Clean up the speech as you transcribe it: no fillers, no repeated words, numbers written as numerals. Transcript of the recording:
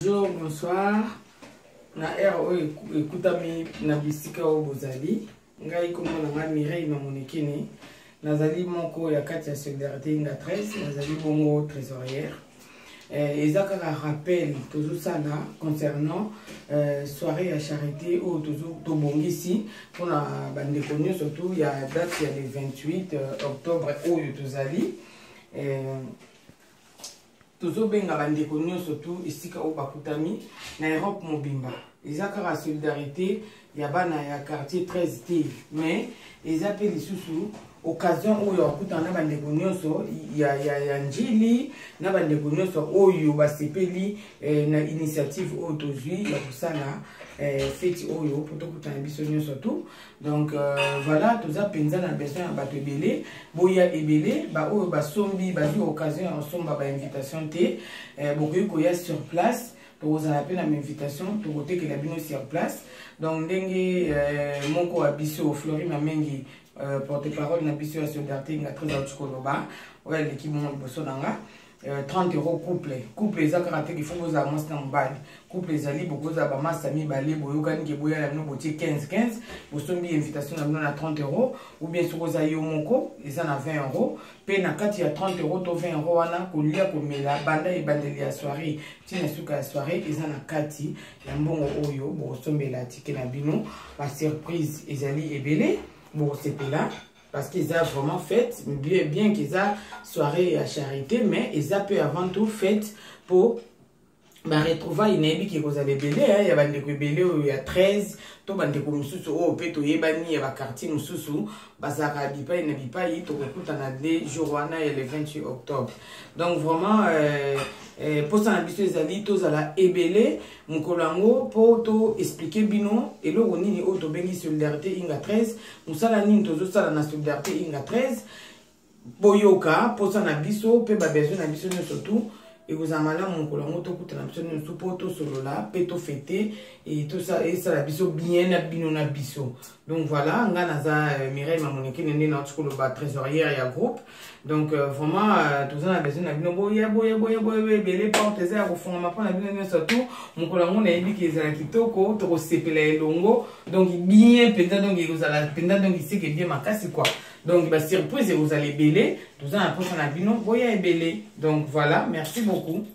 Bonjour, bonsoir. Na écoutami na bisika o bozali. Ngai komona nga Mireille Mamonekene. Nazali moko ya kati ya solidarité nga 13, nazali bongo trésorière. Ezaka un rappel toujours ça là concernant soirée à charité ou toujours tobongisi pour la bande connue surtout il y a date il y a le 28 octobre où tozali toujours benga bande connue surtout ici au bakutami na Europe mobimba ezaka la solidarité ya bana ya quartier 13 T mais ils appellent sous occasion où yakutana bande konyoso ya njili na bande konyoso oyo basepeli na initiative autozui ya kusala feti oyo poto kutana biso nyonso tout donc voilà toza penza na besoin ya bato ebele boya ebele ba oyo basombi bazi occasion ya somba ba invitation te bokoyi koya sur place vous avez appelé une invitation pour voter que la bino sur place donc ndenge moko abiso Flori Mamengi porte-parole na biso ya solidarité nga très autre ouais l'équipe mon bosso nanga 30 € couple les akaraté qu'il faut vous avancer dans balle couple les ali beaucoup za ba masami balé boyokani ke boya la bino botier 15 bosombi invitation na bino na 30 € ou bien sur vous ayo moko ils en a 20 €. Pe na kati ya 30 € to 20 € wana kolia komela banda ebandeli ya soirée tina suka ya soirée eza na kati ya mbongo oyo bosombela tike na bino ba surprise ezali ebele bon c'était là parce qu'ils ont vraiment fait bien qu'ils ont soirée à charité mais ils ont peu avant tout fait pour retrouver une ébi qui vous avez belé il y a bande ko belé il y a 13 to bande ko mususu o peto yebani ya ba quartier mususu bazaka bipa ina bipa yi to ko na de jour wana le 28 octobre donc vraiment pour ça biso ezali to zala ebele mukolango pour to expliquer bino eloko nini o to bengi solidarité inga 13 musala nini tozo sala na solidarité inga 13 boyoka pour ça na biso pe ba besoin na biso surtout et vous avez mon colongo to kuta na biso nous poto solo là peto fêter et tout ça et ça la biso bien na bino na biso donc voilà nga naza Mireille Mamonekene nene na tshikolo ba trésorière ya groupe donc vraiment tout ça na besoin na bino boya belé porte za ko fonga mapana bino surtout mon colongo na yebi ki ezala kitoko to ko sepela elongo donc bien penda donc vous allez penda donc ici que bien makasi quoi. Donc, bah, surprise, vous allez belé. Tout ça, après, on a bino, boya et belé. Donc, voilà. Merci beaucoup.